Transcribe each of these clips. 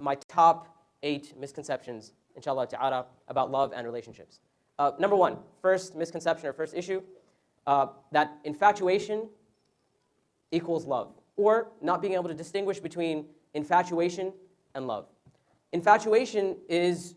my top 8 misconceptions, inshallah ta'ala, about love and relationships. Number 1, first misconception or first issue, that infatuation equals love, or not being able to distinguish between infatuation and love. Infatuation is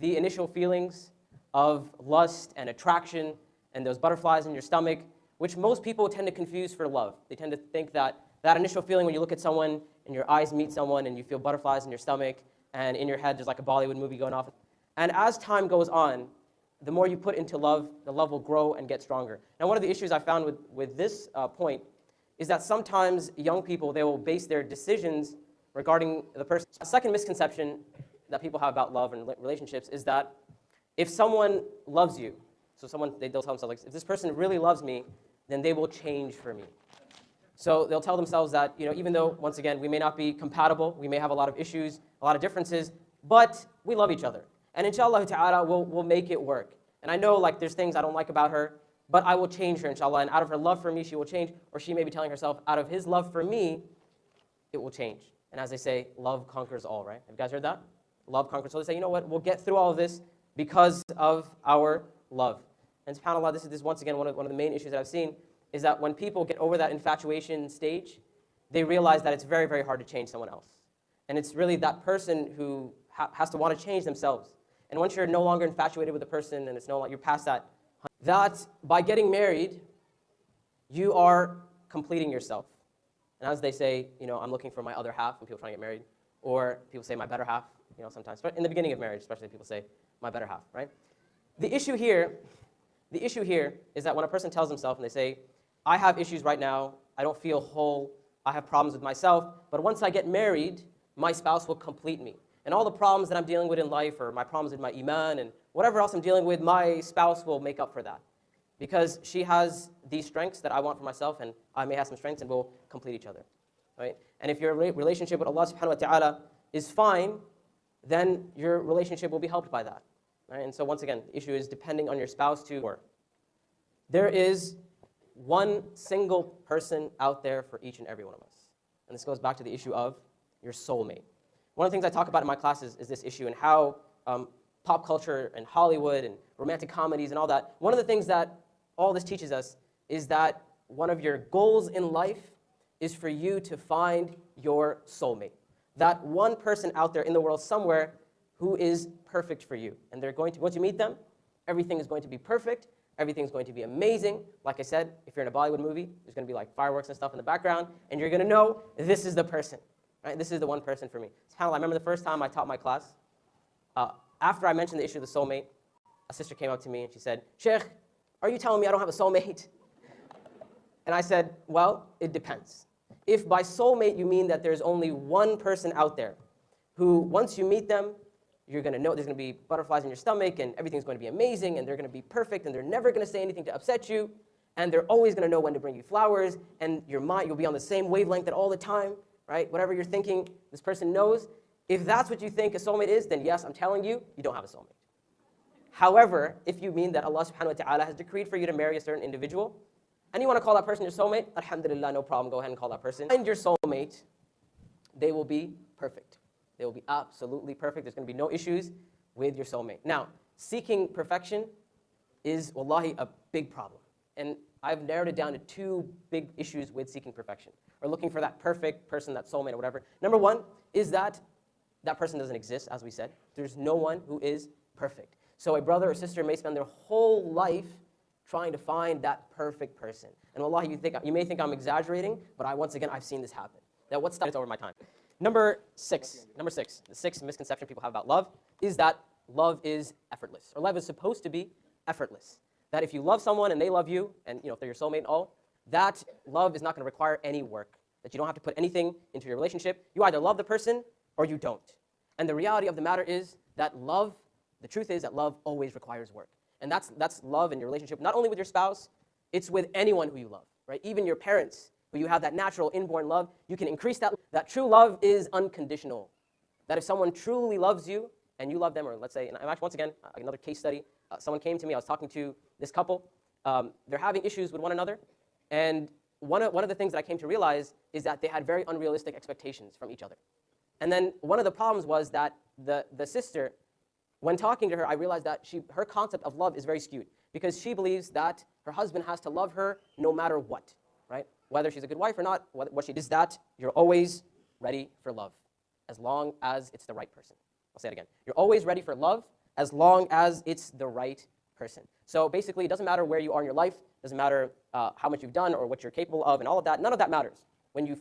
the initial feelings of lust and attraction and those butterflies in your stomach, which most people tend to confuse for love. They tend to think that that initial feeling when you look at someone and your eyes meet someone and you feel butterflies in your stomach and in your head there's like a Bollywood movie going off. And as time goes on, the more you put into love, the love will grow and get stronger. Now, one of the issues I found with this point is that sometimes young people, they will base their decisions regarding the person. A second misconception that people have about love and relationships is that if someone loves you, so they'll tell themselves, like, if this person really loves me, then they will change for me. So they'll tell themselves that, even though, once again, we may not be compatible, we may have a lot of issues, a lot of differences, but we love each other. And inshallah ta'ala, we'll make it work. And I know, like, there's things I don't like about her, but I will change her, inshallah. And out of her love for me, she will change. Or she may be telling herself, out of his love for me, it will change. And as they say, love conquers all, right? Have you guys heard that? Love conquers all. They say, you know what, we'll get through all of this because of our love. And subhanAllah, this is once again one of the main issues that I've seen, is that when people get over that infatuation stage, they realize that it's very, very hard to change someone else. And it's really that person who has to want to change themselves. And once you're no longer infatuated with a person and it's no longer, you're past that, by getting married, you are completing yourself. And as they say, I'm looking for my other half when people are trying to get married. Or people say my better half, sometimes. But in the beginning of marriage, especially, people say my better half, right? The issue here is that when a person tells himself and they say, I have issues right now, I don't feel whole, I have problems with myself, but once I get married, my spouse will complete me. And all the problems that I'm dealing with in life, or my problems with my iman, and whatever else I'm dealing with, my spouse will make up for that. Because she has these strengths that I want for myself, and I may have some strengths, and we'll complete each other. Right? And if your relationship with Allah subhanahu wa ta'ala is fine, then your relationship will be helped by that. Right? And so once again, the issue is depending on your spouse to work. There is one single person out there for each and every one of us. And this goes back to the issue of your soulmate. One of the things I talk about in my classes is this issue and how pop culture and Hollywood and romantic comedies and all that, one of the things that all this teaches us is that one of your goals in life is for you to find your soulmate. That one person out there in the world somewhere who is perfect for you. And once you meet them, everything is going to be perfect. Everything's going to be amazing. Like I said, if you're in a Bollywood movie, there's going to be like fireworks and stuff in the background, and you're going to know this is the person. Right? This is the one person for me. SubhanAllah, I remember the first time I taught my class, after I mentioned the issue of the soulmate, a sister came up to me and she said, Sheikh, are you telling me I don't have a soulmate? And I said, well, it depends. If by soulmate you mean that there's only one person out there who, once you meet them, you're going to know there's going to be butterflies in your stomach and everything's going to be amazing and they're going to be perfect and they're never going to say anything to upset you and they're always going to know when to bring you flowers and you'll be on the same wavelength at all the time, right? Whatever you're thinking, this person knows. If that's what you think a soulmate is, then yes, I'm telling you, you don't have a soulmate. However, if you mean that Allah subhanahu wa ta'ala has decreed for you to marry a certain individual, and you want to call that person your soulmate, alhamdulillah, no problem, go ahead and call that person. And your soulmate, they will be perfect. They will be absolutely perfect. There's going to be no issues with your soulmate. Now, seeking perfection is, wallahi, a big problem. And I've narrowed it down to 2 big issues with seeking perfection, or looking for that perfect person, that soulmate or whatever. Number 1 is that that person doesn't exist, as we said. There's no one who is perfect. So a brother or sister may spend their whole life trying to find that perfect person. And wallahi, you may think I'm exaggerating, but once again, I've seen this happen. Now, what's that? It's over my time. Number six, the 6th misconception people have about love is that love is effortless, or love is supposed to be effortless. That if you love someone and they love you, and if they're your soulmate and all, that love is not going to require any work. That you don't have to put anything into your relationship. You either love the person or you don't. And the reality of the matter is that the truth is that love always requires work. And that's love in your relationship, not only with your spouse, it's with anyone who you love, right? Even your parents, who you have that natural inborn love, you can increase that. That true love is unconditional. That if someone truly loves you and you love them, or let's say, and actually, once again, another case study, someone came to me, I was talking to this couple, they're having issues with one another, and one of the things that I came to realize is that they had very unrealistic expectations from each other. And then one of the problems was that the sister, when talking to her, I realized that her concept of love is very skewed because she believes that her husband has to love her no matter what, right? Whether she's a good wife or not, what she is that you're always ready for love as long as it's the right person. I'll say it again. You're always ready for love as long as it's the right person. So basically, it doesn't matter where you are in your life, doesn't matter how much you've done or what you're capable of and all of that. None of that matters. When you